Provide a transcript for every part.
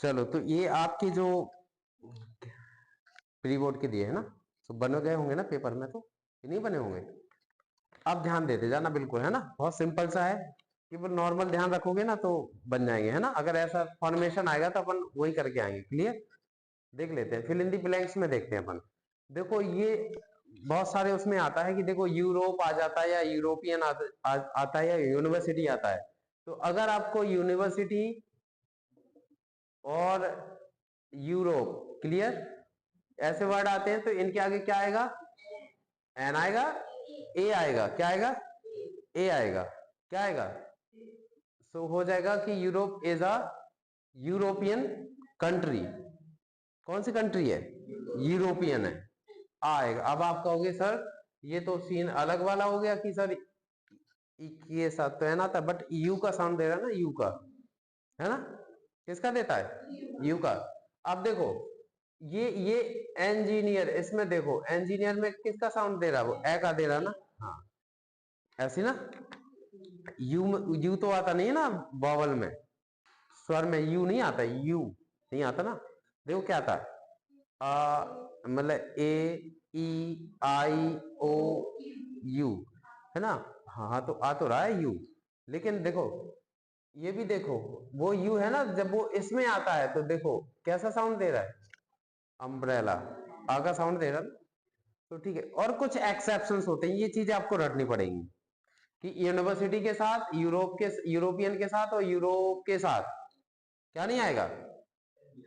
चलो, तो ये आपके जो प्री बोर्ड के दिए है ना, तो बन गए होंगे ना पेपर में, तो ये नहीं बने होंगे। आप ध्यान देते जाना बिल्कुल, है ना, बहुत सिंपल सा है, केवल नॉर्मल ध्यान रखोगे ना तो बन जाएंगे, है ना। अगर ऐसा फॉर्मेशन आएगा तो अपन वही करके आएंगे। क्लियर। देख लेते हैं, फिल इन दी ब्लैंक्स में देखते हैं अपन। देखो ये बहुत सारे उसमें आता है कि देखो यूरोप आ जाता है या यूरोपियन आता है या यूनिवर्सिटी आता है। तो अगर आपको यूनिवर्सिटी और यूरोप, क्लियर, ऐसे वर्ड आते हैं तो इनके आगे क्या आएगा, एन आएगा, ए आएगा, क्या आएगा, ए आएगा, क्या आएगा। सो हो जाएगा कि Europe is a European country. कौन सी कंट्री है, यूरोपियन है, आएगा। अब आप कहोगे सर ये तो सीन अलग वाला हो गया कि सर के साथ तो है ना था, बट यू का साउंड दे रहा है ना, यू का, है ना, किसका देता है, यू का। अब देखो ये इंजीनियर, इसमें देखो इंजीनियर में किसका साउंड दे रहा है, वो ए का दे रहा है ना। हाँ, ऐसी ना, यू यू तो आता नहीं है ना वॉवल में, स्वर में यू नहीं आता, यू नहीं आता ना। देखो क्या आता है, मतलब ए ई आई ओ यू, है ना। हाँ हाँ, तो आ तो रहा है यू, लेकिन देखो ये भी देखो, वो यू है ना, जब वो इसमें आता है तो देखो कैसा साउंड दे रहा है, अम्ब्रेला, आ का साउंड दे रहा है। तो ठीक है, और कुछ एक्सेप्शंस होते हैं, ये चीजें आपको रटनी पड़ेंगी कि यूनिवर्सिटी के साथ, यूरोप के, यूरोपियन के साथ और यूरोप के साथ क्या नहीं आएगा,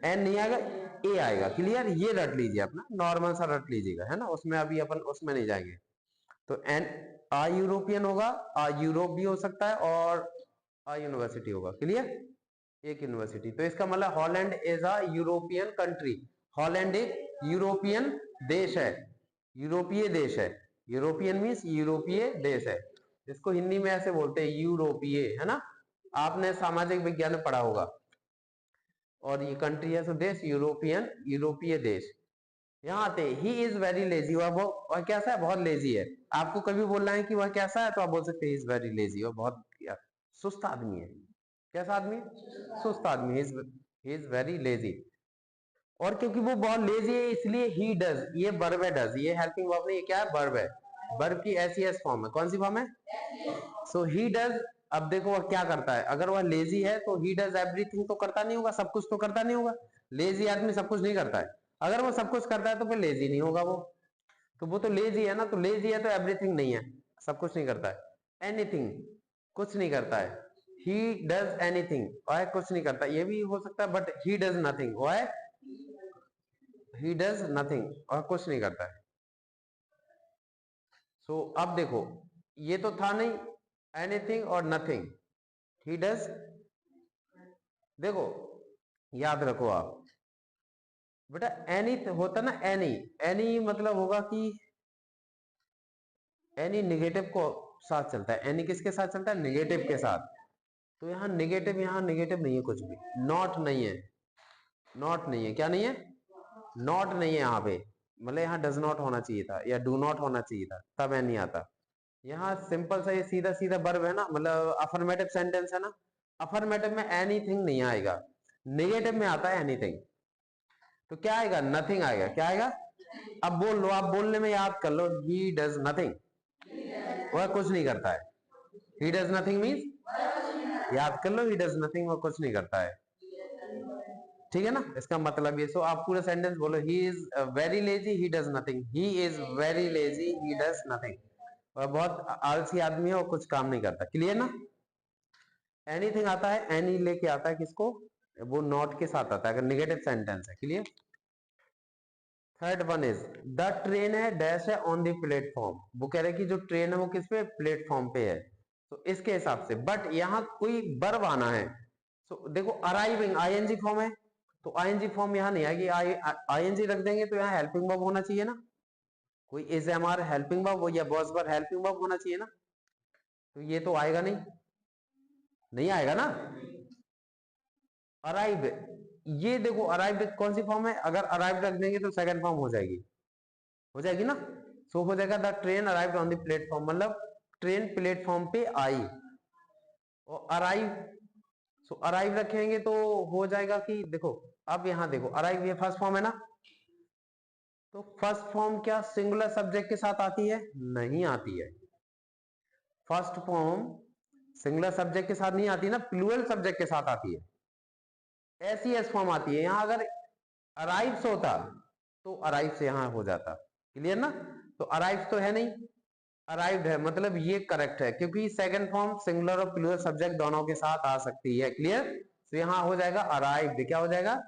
एन नहीं आएगा, ए आएगा। क्लियर, ये रट लीजिए अपना, नॉर्मल सा रट लीजिएगा, है ना, उसमें अभी अपन उसमें नहीं जाएंगे। तो एन आ यूरोपियन होगा, आ यूरोप भी हो सकता है और आ यूनिवर्सिटी होगा। क्लियर, एक यूनिवर्सिटी, तो इसका मतलब Holland is a European country. Holland एक यूरोपियन देश है, यूरोपीय देश है। यूरोपियन मीन्स यूरोपीय देश है, इसको हिंदी में ऐसे बोलते हैं यूरोपीय, है ना, आपने सामाजिक विज्ञान में पढ़ा होगा। और ये कंट्री है, सो देश यूरोपियन, यूरोपीय देश। यहाँ आते ही इज वेरी लेजी, वह कैसा है, बहुत लेजी है। आपको कभी बोलना है कि वह कैसा है तो आप बोल सकते हैं इज वेरी लेजी, वह बहुत सुस्त आदमी है। कैसा आदमी, सुस्त आदमी, ही इज वेरी लेजी। और क्योंकि वो बहुत लेजी है इसलिए ही डज, ये वर्ब है, डज, ये हेल्पिंग वर्ब नहीं, ये क्या है, वर्ब है। वर्ब की ऐसी एस फॉर्म है, कौन सी फॉर्म है, सो ही डज। अब देखो वह क्या करता है, अगर वह लेजी है तो ही डज एवरीथिंग तो करता नहीं होगा, सब कुछ तो करता नहीं होगा। लेजी आदमी सब कुछ नहीं करता है। अगर वो सब कुछ करता है तो फिर लेजी नहीं होगा वो। तो वो तो लेजी है ना, तो लेजी है तो एवरीथिंग नहीं है, सब कुछ नहीं करता है। एनीथिंग, कुछ नहीं करता है। ही डज एनीथिंग, वह कुछ नहीं करता, ये भी हो सकता है, बट ही डज नथिंग, वह ही डज नथिंग, और कुछ नहीं करता है। सो अब देखो ये तो था नहीं, एनीथिंग और नथिंग, ही डज। देखो याद रखो आप बेटा, एनी होता ना, एनी, एनी मतलब होगा कि एनी निगेटिव को साथ चलता है। एनी किसके साथ चलता है, निगेटिव के साथ। तो यहाँ निगेटिव, यहाँ निगेटिव नहीं है कुछ भी, नॉट नहीं है, नॉट नहीं है, क्या नहीं है, नॉट नहीं है यहाँ पे, मतलब यहाँ डज नॉट होना चाहिए था या डू नॉट होना चाहिए था, तब नहीं आता। यहाँ सिंपल सा ये सीधा सीधा वर्ब है ना, मतलब अफर्मेटिव सेंटेंस है ना, अफर्मेटिव में एनीथिंग नहीं आएगा, निगेटिव में आता है एनीथिंग। तो क्या आएगा, नथिंग आएगा, क्या आएगा। अब बोल लो, आप बोलने में याद कर लो, ही डज नथिंग, वह कुछ नहीं करता है। ही डज नथिंग मीन्स, याद कर लो, ही डज नथिंग, वह कुछ नहीं करता है। ठीक है ना, इसका मतलब ये। सो आप पूरा सेंटेंस बोलो, he is very lazy, he does nothing, he is very lazy, he does nothing, वह बहुत आलसी आदमी है और कुछ काम नहीं करता। क्लियर ना। एनीथिंग आता है, एनी लेके आता है किसको, वो नॉट के साथ आता है अगर निगेटिव सेंटेंस है। Clear. Third one is the train है डैश है ऑन द प्लेटफॉर्म, वो कह रहे हैं कि जो ट्रेन है वो किस पे, प्लेटफॉर्म पे है। तो इसके हिसाब से, बट यहाँ कोई वर्ब आना है। तो देखो अराइविंग आईएनजी फॉर्म है, तो आईएनजी फॉर्म यहाँ नहीं आएगी, आईएनजी रख देंगे तो यहाँ हेल्पिंग वर्ब होना चाहिए ना, कोई is am are helping verb या बॉस वर्ब हेल्पिंग वर्ब होना चाहिए ना। तो ये तो आएगा नहीं, नहीं आएगा ना। अराइव, ये देखो अराइव कौन सी फॉर्म है, अगर अराइव रख देंगे तो सेकंड फॉर्म हो जाएगी, हो जाएगी ना। सो हो जाएगा the train arrived on the platform, मतलब ट्रेन प्लेटफॉर्म पे आई। और अराइव सो अराइव रखेंगे तो हो जाएगा कि देखो, अब यहां देखो अराइव ये फर्स्ट फॉर्म है ना, तो फर्स्ट फॉर्म क्या सिंगुलर सब्जेक्ट के साथ आती है? नहीं आती है। फर्स्ट फॉर्म सिंगुलर सब्जेक्ट के साथ नहीं आती ना, प्लूरल सब्जेक्ट के साथ आती है। ऐसी एस फॉर्म आती है। यहां अगर अराइव्स होता तो अराइव से यहां हो जाता। क्लियर ना? तो अराइव तो है नहीं, अराइव्ड है, मतलब ये करेक्ट है, क्योंकि सेकंड फॉर्म सिंगुलर और प्लूरल सब्जेक्ट दोनों के साथ आ सकती है। क्लियर? तो यहां हो जाएगा अराइव्ड। क्या हो जाएगा?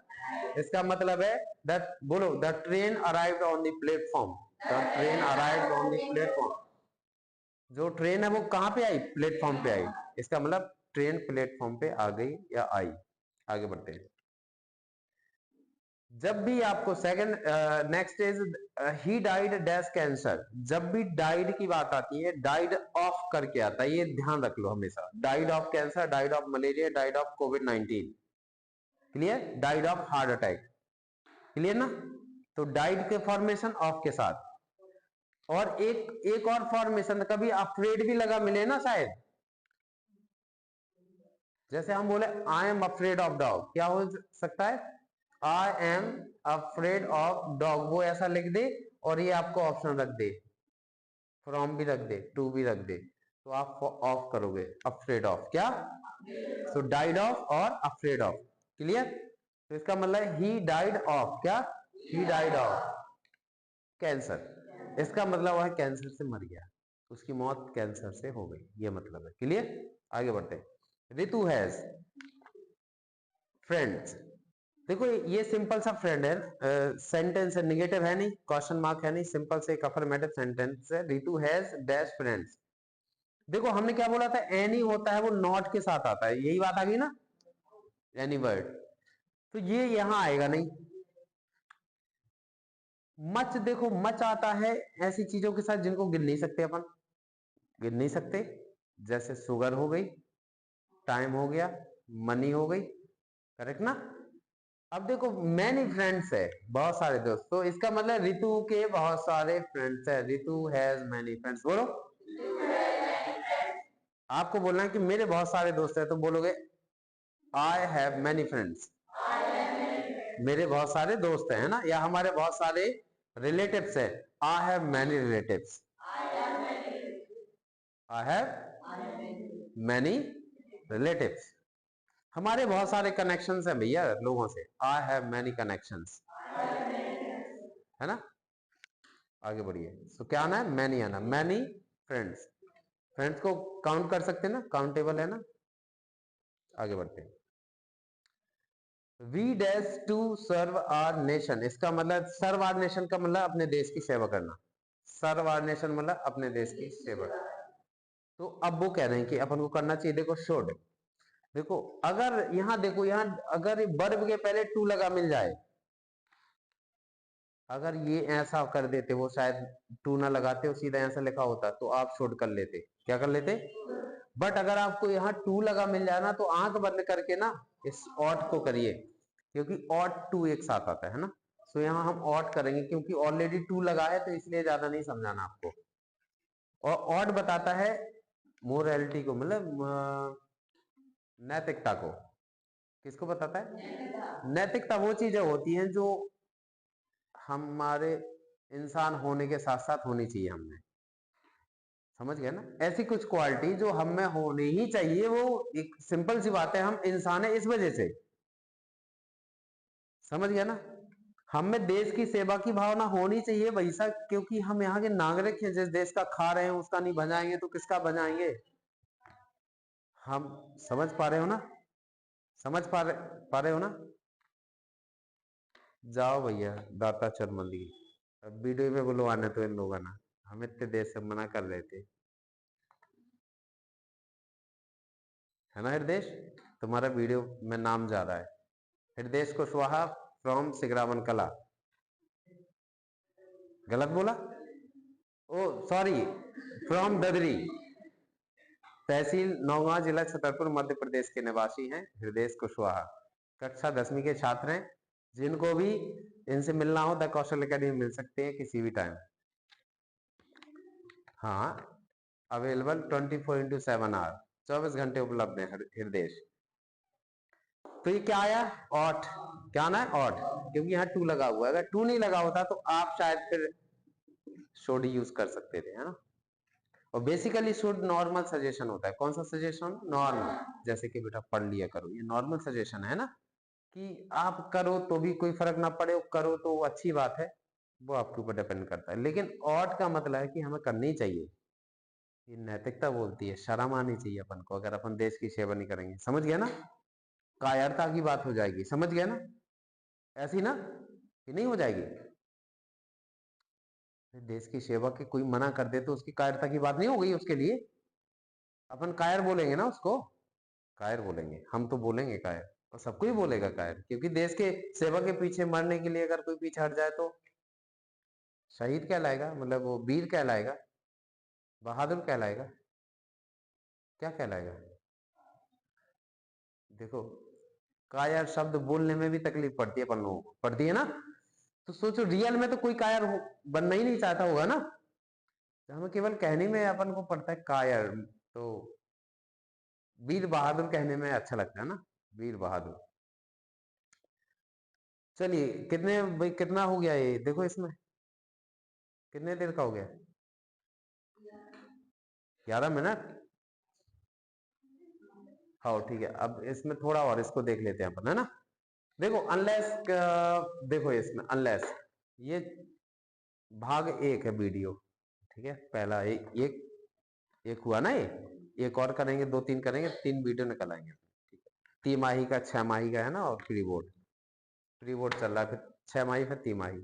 इसका मतलब है दैट, बोलो, the train arrived on the platform. The train arrived on the platform. जो ट्रेन है वो कहां पे आई? प्लेटफॉर्म पे आई। इसका मतलब ट्रेन प्लेटफॉर्म पे आ गई या आई। आगे बढ़ते हैं। जब भी आपको second, next is he died dash cancer. जब भी डाइड की बात आती है, डाइड ऑफ करके आता है, ये ध्यान रख लो हमेशा। Died of cancer, died of malaria, died of covid. Clear? Died of heart attack. Clear ना? तो डाइड के फॉर्मेशन ऑफ के साथ। और एक और फॉर्मेशन, कभी अफ्रेड भी लगा मिले ना शायद, जैसे हम बोले I am afraid of dog, क्या हो सकता है? I am afraid of dog, वो ऐसा लिख दे और ये आपको ऑप्शन रख दे, फ्रॉम भी रख दे, टू भी रख दे, तो आप ऑफ करोगे अफ्रेड ऑफ। क्या? तो डाइड ऑफ और अफ्रेड ऑफ। क्लियर? तो इसका मतलब ही डाइड ऑफ क्या? He died of cancer. इसका मतलब वह कैंसर से मर गया, उसकी मौत कैंसर से हो गई, ये मतलब है। क्लियर? आगे बढ़ते हैं। ऋतु हैज फ्रेंड्स। देखो ये सिंपल सा फ्रेंड है, सेंटेंस है, निगेटिव है नहीं, क्वेश्चन मार्क है नहीं, सिंपल से एक अफर्मेटिव सेंटेंस है। ऋतु हैज डैश फ्रेंड्स। देखो हमने क्या बोला था? एनी होता है वो नॉट के साथ आता है, यही बात आ गई ना, एनी वर्ड। तो ये यहां आएगा नहीं। मच, देखो मच आता है ऐसी चीजों के साथ जिनको गिन नहीं सकते अपन, गिन नहीं सकते। जैसे शुगर हो गई, टाइम हो गया, मनी हो गई। करेक्ट ना? अब देखो मैनी फ्रेंड्स है, बहुत सारे दोस्त, तो इसका मतलब ऋतु के बहुत सारे फ्रेंड्स है। ऋतु हैज मैनी फ्रेंड्स। बोलो, आपको बोलना है कि मेरे बहुत सारे दोस्त हैं, तो बोलोगे आई हैव मैनी फ्रेंड्स। मेरे बहुत सारे दोस्त हैं, है ना? या हमारे बहुत सारे रिलेटिव्स है, I have many relatives. I have many relatives. हमारे बहुत सारे कनेक्शंस हैं भैया लोगों से, आई हैव मैनी कनेक्शंस, है ना? आगे बढ़िए। तो क्या आना है? मैनी आना, मैनी फ्रेंड्स। फ्रेंड्स को काउंट कर सकते हैं ना, काउंटेबल है ना? आगे बढ़ते हैं। We dash to serve our nation. इसका मतलब सर्व आर नेशन का मतलब अपने देश की सेवा करना। सर्व आर नेशन मतलब अपने देश की सेवा। तो अब वो कह रहे हैं कि अपन को करना चाहिए। देखो शुड, देखो अगर यहां देखो, यहां अगर वर्ब के पहले टू लगा मिल जाए, अगर ये ऐसा कर देते, वो शायद टू ना लगाते, वो सीधा ऐसा लिखा होता, तो आप शुड कर लेते। क्या कर लेते? बट अगर आपको यहाँ टू लगा मिल जाए ना, तो आंख बंद करके ना इस ऑट को करिए, क्योंकि ऑट टू एक साथ आता है ना। सो यहाँ हम ऑट करेंगे, क्योंकि ऑलरेडी टू लगा है, तो इसलिए ज्यादा नहीं समझाना आपको। और ऑट बताता है मोरालिटी को, मतलब नैतिकता को। किसको बताता है? नैतिकता वो चीजें होती हैं जो हमारे इंसान होने के साथ साथ होनी चाहिए हमने। समझ गए ना? ऐसी कुछ क्वालिटी जो हम में होनी ही चाहिए, वो एक सिंपल सी बात है, हम इंसान है इस वजह से। समझ गया ना? हम में देश की सेवा की भावना होनी चाहिए भाई साहब, क्योंकि हम यहाँ के नागरिक हैं। जिस देश का खा रहे हैं उसका नहीं बजाएंगे तो किसका बजाएंगे? हम समझ पा रहे हो ना? समझ पा रहे हो ना? जाओ भैया दाता चरमंदी, अब वीडियो में बुलवाना तो इन लोगों ना, हम इतने देश से मना कर रहे थे, है ना? हृदय, तुम्हारा वीडियो में नाम जा रहा है, हृदय कुशवाहा फ्रॉम सिगरावन कला। गलत बोला? ओ सॉरी, फ्रॉम ददरी तहसील नौगांव, जिला छतरपुर, मध्य प्रदेश के निवासी हैं हृदय कुशवाहा। कक्षा 10वीं के छात्र हैं। जिनको भी इनसे मिलना हो द कौशल अकेडमी मिल सकते हैं किसी भी टाइम। हाँ, अवेलेबल 24/7 आवर, 24 घंटे उपलब्ध है हृदय। तो ये क्या आया, ऑट। क्या आना है, ऑट, क्योंकि यहाँ टू लगा हुआ है। अगर टू नहीं लगा होता तो आप शायद फिर शुड यूज कर सकते थे, है ना। और बेसिकली शुड नॉर्मल सजेशन होता है। कौन सा सजेशन, नॉर्मल। जैसे कि बेटा पढ़ लिया करो, ये नॉर्मल सजेशन है ना, कि आप करो तो भी कोई फर्क ना पड़े, करो तो अच्छी बात है, वो आपके ऊपर डिपेंड करता है। लेकिन ऑट का मतलब है कि हमें करनी चाहिए, ये नैतिकता बोलती है, शर्म आनी चाहिए अपन को अगर अपन देश की सेवा नहीं करेंगे। समझ गया ना, कायरता की बात हो जाएगी। समझ गया ना, ऐसी ना कि नहीं हो जाएगी। देश की सेवा के कोई मना कर दे तो उसकी कायरता की बात नहीं हो गई, उसके लिए अपन कायर बोलेंगे ना उसको, कायर बोलेंगे, हम तो बोलेंगे कायर, और सबको ही बोलेगा कायर, क्योंकि देश के सेवा के पीछे मरने के लिए अगर कोई पीछे हट जाए तो शहीद कहलाएगा, मतलब वो वीर कहलाएगा, बहादुर कहलाएगा, क्या कहलाएगा। देखो, कायर शब्द बोलने में भी तकलीफ पड़ती है अपन लोगों को, पड़ती है ना। तो सोचो रियल में तो कोई कायर बनना ही नहीं चाहता होगा ना, तो हमें केवल कहने में अपन को पड़ता है कायर। तो वीर बहादुर कहने में अच्छा लगता है ना, वीर बहादुर। चलिए, कितने भाई, कितना हो गया ये देखो, इसमें कितने देर का हो गया, 11 मिनट। हाँ ठीक है, अब इसमें थोड़ा और इसको देख लेते हैं अपन, है ना। देखो अनलेस, देखो इसमें अनलेस, ये भाग एक है वीडियो, ठीक है, पहला एक एक हुआ ना, ये एक और करेंगे, दो तीन करेंगे, 3 वीडियो निकल आएंगे, ठीक है। तिमाही का, 6 माही का है ना, और प्री बोर्ड चल रहा है, फिर 6 माही, फिर तिमाही।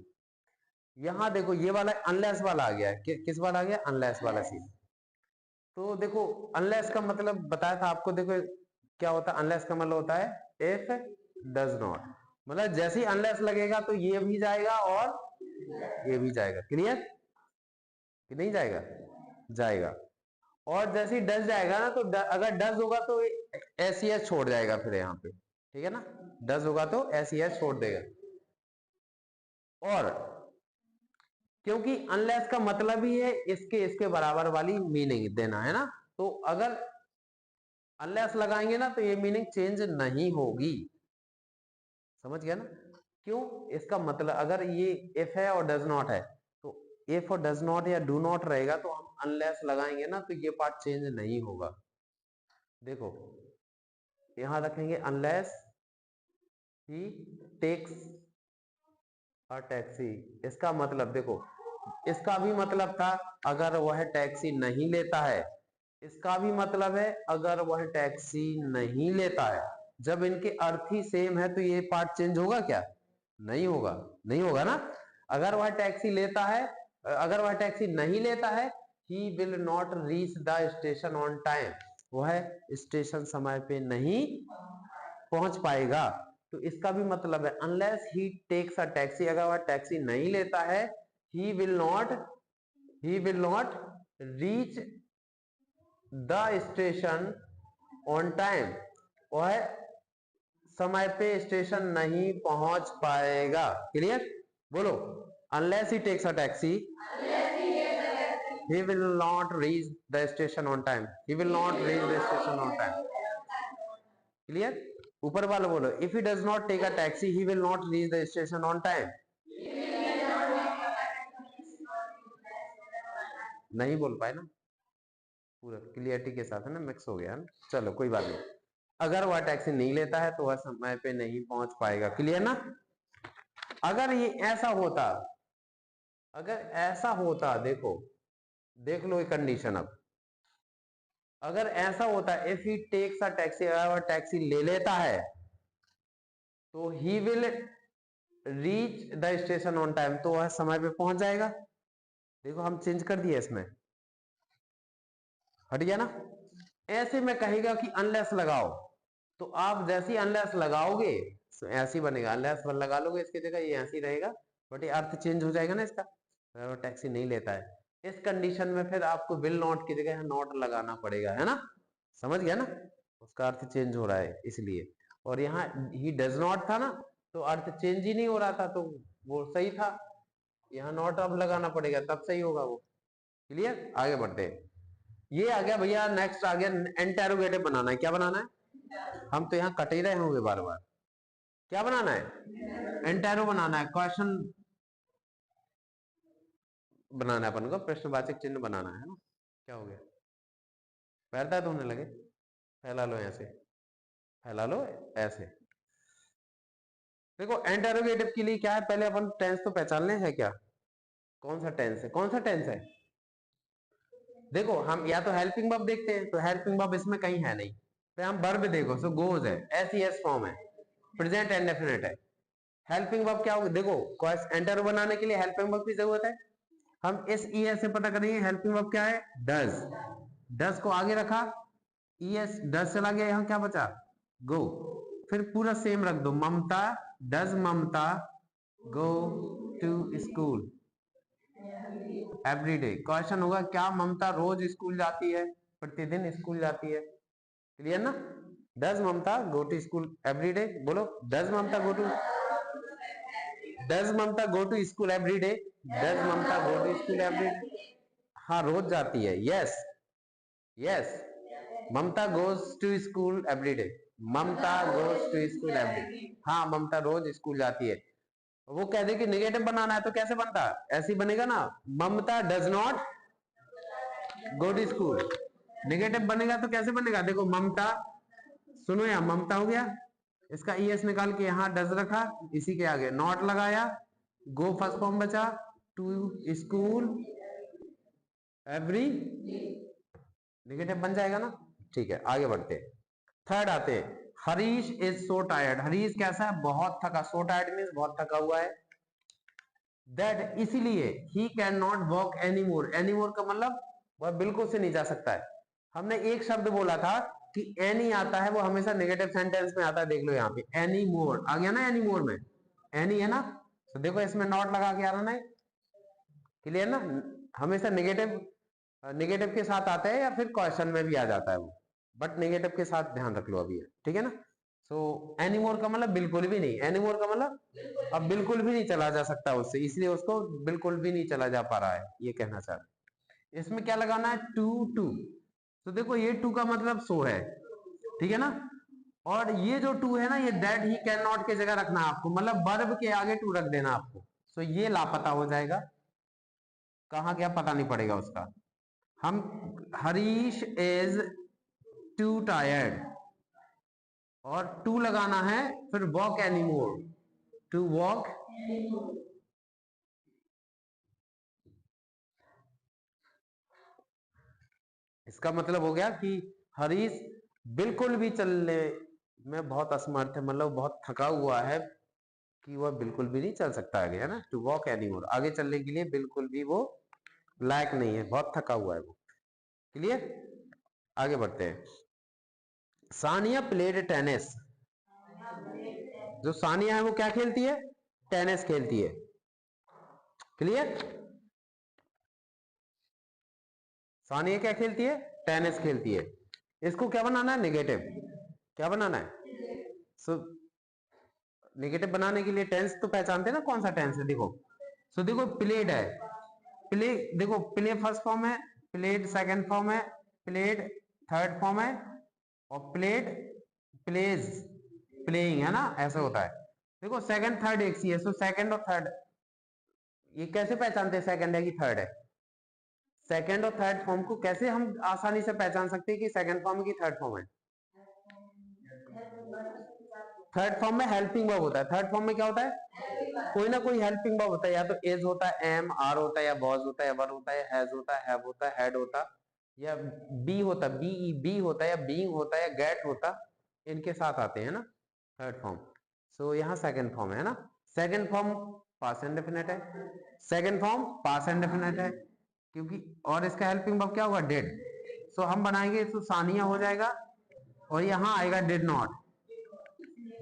यहाँ देखो ये वाला अनलेस वाला आ गया है, किस वाला आ गया, अनलेस वाला सीन। तो देखो अनलेस का मतलब बताया था आपको, देखो क्या होता है अनलेस का मतलब होता है इफ डज नॉट, मतलब जैसे ही अनलेस लगेगा तो ये भी जाएगा और ये भी जाएगा। क्लियर कि नहीं जाएगा, जाएगा। और जैसे ही डज जाएगा ना, तो अगर डज होगा तो एस ई एस छोड़ जाएगा फिर यहाँ पे, ठीक है ना, डज होगा तो एस ई एस छोड़ देगा। और क्योंकि अनलेस का मतलब ही है इसके इसके बराबर वाली मीनिंग देना, है ना। तो अगर अनलेस लगाएंगे ना तो ये मीनिंग चेंज नहीं होगी, समझ गया ना। क्यों, इसका मतलब अगर ये इफ है और डज नॉट है, तो इफ और डज नॉट या डू नॉट रहेगा, तो हम अनलेस लगाएंगे ना तो ये पार्ट चेंज नहीं होगा। देखो यहां रखेंगे unless he takes a taxi, इसका मतलब देखो, इसका भी मतलब था अगर वह टैक्सी नहीं लेता है, इसका भी मतलब है अगर वह टैक्सी नहीं लेता है। जब इनके अर्थ ही सेम है तो ये पार्ट चेंज होगा क्या, नहीं होगा, नहीं होगा ना। अगर वह टैक्सी लेता है, अगर वह टैक्सी नहीं लेता है, he will not reach the station on time, वह स्टेशन समय पे नहीं पहुंच पाएगा। तो इसका भी मतलब है unless he takes a taxi, अगर वह टैक्सी नहीं लेता है, he will not reach the station on time, वह समय पे स्टेशन नहीं पहुंच पाएगा। क्लियर, बोलो, unless he takes a taxi he will not reach the station on time, he will not reach the station on time। Clear, ऊपर वाला बोलो, if he does not take a taxi he will not reach the station on time। नहीं बोल पाए ना पूरा clarity के साथ, है ना, मिक्स हो गया ना। चलो कोई बात नहीं, अगर वह टैक्सी नहीं लेता है तो वह समय पे नहीं पहुंच पाएगा। क्लियर ना। अगर ये ऐसा होता, अगर ऐसा होता, देखो देख लो ये कंडीशन। अब अगर ऐसा होता, if he takes a taxi, अगर वह टैक्सी ले लेता है, तो he will reach the station on time, तो वह समय पे पहुंच जाएगा। देखो हम चेंज कर दिए, इसमें हट गया ना। ऐसे में कहेगा कि अनलेस लगाओ, तो आप जैसे ही अनलेस लगाओगे तो ऐसे ही बनेगा, अनलेस लगा लोगे इसकी जगह ये ऐसे ही रहेगा, बट ये अर्थ चेंज हो जाएगा ना इसका, अगर वो टैक्सी नहीं लेता है। इस कंडीशन में फिर आपको विल नॉट की जगह नॉट लगाना पड़ेगा, है ना, समझ गया ना, उसका अर्थ चेंज हो रहा है इसलिए। और यहाँ ही डज नॉट था ना, तो अर्थ चेंज ही नहीं हो रहा था, तो वो सही था। यहाँ नॉट अब लगाना पड़ेगा तब सही होगा वो। क्लियर, आगे बढ़ते हैं। ये आ गया भैया, नेक्स्ट आ गया इंटेरोगेटिव बनाना है। क्या बनाना है, हम तो यहाँ कट ही रहे होंगे बार बार। क्या बनाना है? एंटेरो बनाना है, क्वेश्चन बनाना है अपन को, प्रश्नवाचक चिन्ह बनाना है ना। क्या हो गया? पैर दर्द होने लगे? फैला लो ऐसे, फैला लो ऐसे। देखो इंटरोगेटिव के लिए क्या है, पहले अपन टेंस तो पहचान ले है क्या, कौन सा टेंस है, कौन सा टेंस है। देखो हम या तो हेल्पिंग वर्ब देखते हैं, तो हेल्पिंग वर्ब इसमें कहीं है नहीं। फिर हम वर्ब देखो, सो गोज है, एस फॉर्म है, प्रेजेंट इंडेफिनिट है। हेल्पिंग वर्ब क्या होगा, देखो एंटर बनाने के लिए हेल्पिंग वर्ब की जरूरत है। हम इस ईएस से पता करेंगे हेल्पिंग वर्ब क्या है, डज। डज को आगे रखा, ईएस डज चला गया, यहां क्या बचा, गो। फिर पूरा सेम रख दो, Mamta, does Mamta go to school every day. Question होगा क्या ममता रोज स्कूल जाती है, प्रतिदिन स्कूल जाती है। क्लियर ना? Does Mamta go to school every day, बोलो does Mamta go to, does Mamta go to school every day, does Mamta go to school every day. हाँ रोज जाती है, yes yes, Mamta goes to school every day, Mamta goes to school every day. हाँ ममता रोज school जाती है। वो कह दे कि निगेटिव बनाना है तो कैसे बनता, ऐसे ही बनेगा ना, Mamta does not go to school. Negative बनेगा तो कैसे बनेगा, देखो ममता, सुनो यहाँ ममता हो गया, इसका ईएस निकाल के यहाँ डज रखा, इसी के आगे नॉट लगाया, गो फर्स्ट फॉर्म बचा, टू स्कूल एवरी निगेटिव बन जाएगा ना। ठीक है आगे बढ़ते हैं, थर्ड आते हैं, Harish is so tired. Harish कैसा है, बहुत थका, सो टायर्ड मीन्स बहुत थका हुआ है। दैट इसीलिए he can not walk any more, any more का मतलब वह बिल्कुल से नहीं जा सकता है। हमने एक शब्द बोला था कि एनी आता है, वो हमेशा नेगेटिव सेंटेंस में आता है, देख लो यहाँ पे एनी मोर आ गया ना, एनी मोर में एनी है ना, तो देखो इसमें नॉट लगा के आ रहा ना, क्लियर ना, हमेशा नेगेटिव नेगेटिव के साथ आता है या फिर क्वेश्चन में भी आ जाता है वो, बट नेगेटिव के साथ ध्यान रख लो अभी, ठीक है ना। सो एनीमोर का मतलब बिल्कुल भी नहीं, एनीमोर का मतलब अब बिल्कुल भी नहीं चला जा सकता उससे, इसलिए उसको बिल्कुल भी नहीं चला जा पा रहा है, ये कहना चाह रहे। इसमें क्या लगाना है, टू टू, तो देखो ये टू का मतलब सो है, ठीक है ना, और ये जो टू है ना, ये दैट ही कैन नॉट के जगह रखना आपको, मतलब वर्ब के आगे टू रख देना आपको, सो ये लापता हो जाएगा, कहाँ क्या पता नहीं पड़ेगा उसका। हम हरीश इज टू टायर्ड, और टू लगाना है, फिर वॉक एनीमोर, टू वॉक, इसका मतलब हो गया कि हरीश बिल्कुल भी चलने में बहुत असमर्थ है, मतलब बहुत थका हुआ है कि वह बिल्कुल भी नहीं चल सकता आगे, है ना, टू वॉक एनीमोर, आगे चलने के लिए बिल्कुल भी वो लायक नहीं है, बहुत थका हुआ है वो। क्लियर, आगे बढ़ते हैं। सानिया प्लेड टेनिस, जो सानिया है वो क्या खेलती है, टेनिस खेलती है। क्लियर, सानिया क्या खेलती है, टेनिस खेलती है। इसको क्या बनाना है, नेगेटिव, क्या बनाना है, सो नेगेटिव बनाने के लिए टेंस तो पहचानते हैं ना, कौन सा टेंस है, देखो सो देखो प्लेड है, प्ले देखो प्ले फर्स्ट फॉर्म है, प्लेड सेकंड फॉर्म है, प्लेड थर्ड फॉर्म है, और प्लेड प्लेज प्लेइंग, है ना, ऐसा होता है। देखो सेकंड थर्ड एक सी है, सो सेकंड और थर्ड, ये कैसे पहचानते हैं सेकंड है कि थर्ड है, सेकंड और थर्ड फॉर्म को कैसे हम आसानी से पहचान सकते हैं कि सेकंड फॉर्म की थर्ड फॉर्म है। थर्ड फॉर्म में हेल्पिंग वर्ब होता है, थर्ड फॉर्म में क्या होता है, कोई ना कोई हेल्पिंग वर्ब होता है, या तो इज होता है, एम आर होता है, या वॉज होता है, या वर होता है, हैज होता है, हैव होता है, हैड होता है, या बी होता है, बी बी होता है, या बीइंग होता है, या गेट होता, इनके साथ आते हैं ना थर्ड फॉर्म। सो यहाँ सेकंड फॉर्म है ना, सेकंड फॉर्म पास्ट इंडेफिनिट है, सेकंड फॉर्म पास्ट इंडेफिनिट है, क्योंकि और इसका हेल्पिंग वर्ब क्या होगा, डिड। सो हम बनाएंगे तो सानिया हो जाएगा, और यहाँ आएगा डिड नॉट,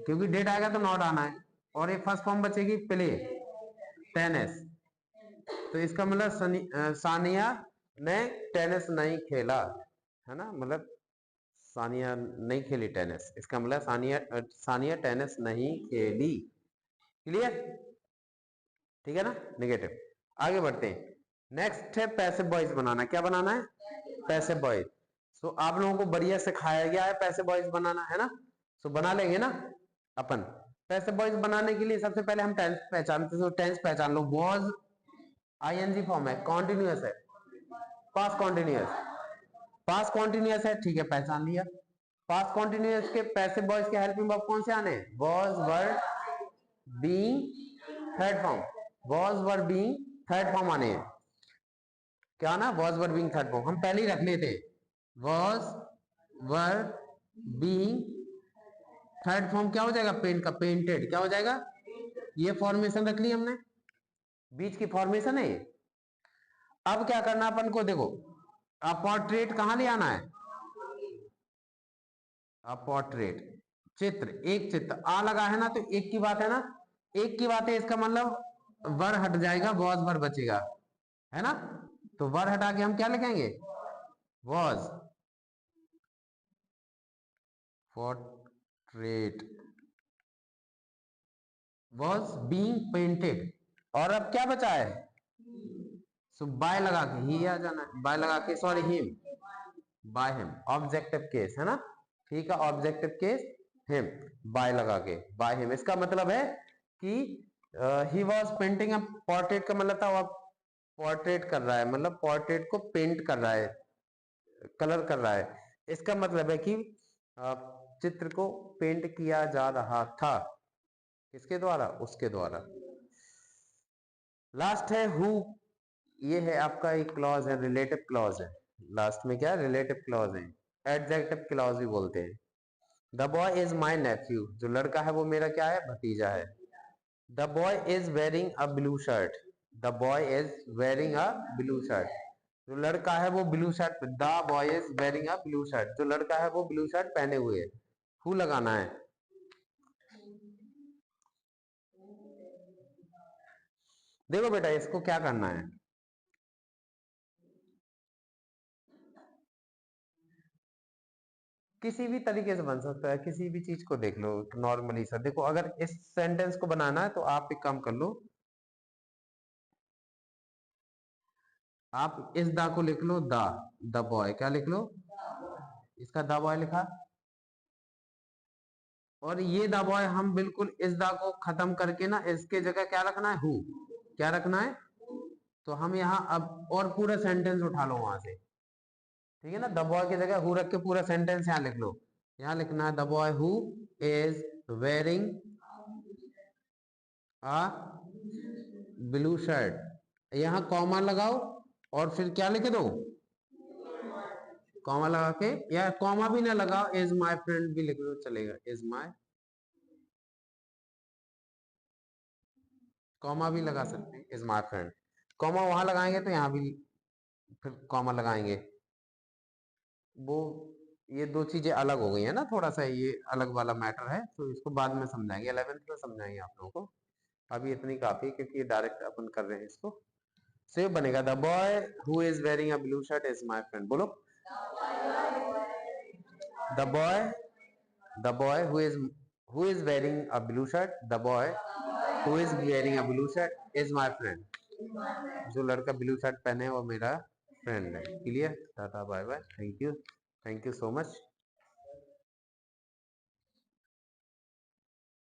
क्योंकि डेट आएगा तो नॉट आना है, और एक फर्स्ट फॉर्म बचेगी प्ले टेनिस, तो इसका मतलब सानिया ने टेनिस नहीं खेला, है ना, मतलब सानिया नहीं खेली टेनिस, इसका मतलब सानिया टेनिस नहीं खेली। क्लियर, ठीक है ना, नेगेटिव। आगे बढ़ते हैं, नेक्स्ट है पैसिव वॉइस बनाना, क्या बनाना है, पैसिव वॉइस। सो आप लोगों को बढ़िया सिखाया गया है पैसिव वॉइस बनाना, है ना, सो बना लेंगे ना अपन। पैसिव वॉइस बनाने के लिए सबसे पहले हम टेंस पहचानते हैं। तो टेंस पहचान लो, वॉज आईएनजी फॉर्म है, कॉन्टिन्यूअस है, पास्ट कॉन्टिन्यूअस, पास्ट कॉन्टिन्यूअस है, ठीक है, पहचान लिया। पास्ट कॉन्टिन्यूअस के पैसिव वॉइस के हेल्पिंग वर्ब कौन से आने हैं? Was, were, being, third form, was, were, being, third form आने हैं। क्या ना, was, were, being, third form हम पहले ही रख लेते, was, were, being, third form क्या हो जाएगा? पेंट का, पेंटेड, क्या हो जाएगा? ये फॉर्मेशन रख ली हमने, बीच की फॉर्मेशन है ये। अब क्या करना अपन को, देखो पोर्ट्रेट कहां ले आना है? पोर्ट्रेट, चित्र, एक चित्र, आ लगा है ना, तो एक की बात है ना, एक की बात है, इसका मतलब वर हट जाएगा, वॉज वर बचेगा, है ना? तो वर हटा के हम क्या लिखेंगे? Was portrait was being painted. और अब क्या बचा है? सो बाय लगा के ही आ जाना है, बाय लगा के, sorry him, by him, objective case है ना, ठीक है, ऑब्जेक्टिव केस हिम, बाय लगा के, बाय हिम। इसका मतलब है कि he was painting a portrait, का मतलब था वो पोर्ट्रेट कर रहा है, मतलब पोर्ट्रेट को पेंट कर रहा है, कलर कर रहा है। इसका मतलब है कि चित्र को पेंट किया जा रहा था, किसके द्वारा? उसके द्वारा। लास्ट है हु, ये है आपका एक क्लॉज है, रिलेटिव क्लॉज है। लास्ट में क्या? रिलेटिव क्लॉज है, एडजेक्टिव क्लॉज भी बोलते हैं। The boy is my nephew, जो लड़का है वो मेरा क्या है? भतीजा है। The boy is wearing a blue shirt, the boy is wearing a blue shirt, जो लड़का है वो blue shirt, the boy is wearing a blue shirt, जो लड़का है वो ब्लू शर्ट पहने हुए है। हु लगाना है। देखो बेटा, इसको क्या करना है, किसी भी तरीके से बन सकता है, किसी भी चीज को देख लो नॉर्मली सा। देखो अगर इस सेंटेंस को बनाना है तो आप एक काम कर लो, आप इस दा को लिख लो, द बॉय, क्या लिख लो? इसका द बॉय लिखा, और ये द बॉय हम बिल्कुल इस दा को खत्म करके ना, इसके जगह क्या रखना है? हु, क्या रखना है? तो हम यहाँ अब और पूरा सेंटेंस उठा लो वहां से, ठीक है ना, द बॉय की जगह हु रख के पूरा सेंटेंस यहाँ लिख लो। यहाँ लिखना है the boy who is wearing a blue shirt, यहाँ कॉमा लगाओ और फिर क्या लिख दो? कॉमा लगा के, या कॉमा भी ना लगाओ, इज माय फ्रेंड भी लिख दो, चलेगा, इज माय, कॉमा भी लगा सकते हैं, इज माय फ्रेंड। कॉमा वहां लगाएंगे तो यहाँ भी फिर कॉमा लगाएंगे, वो ये दो चीजें अलग हो गई है ना, थोड़ा सा ये अलग वाला मैटर है, तो इसको बाद में समझाएंगे, 11th में समझाएंगे आप लोगों को। अभी इतनी काफी है, क्योंकि ये डायरेक्ट अपन कर रहे हैं इसको। सेव बनेगा, the boy who is wearing a blue shirt is my friend, बोलो। The boy, the boy who is wearing a blue shirt, the boy who is wearing a blue shirt is my friend, जो लड़का blue shirt पहने वो मेरा friend है। Clear? Tata bye bye, thank you so much.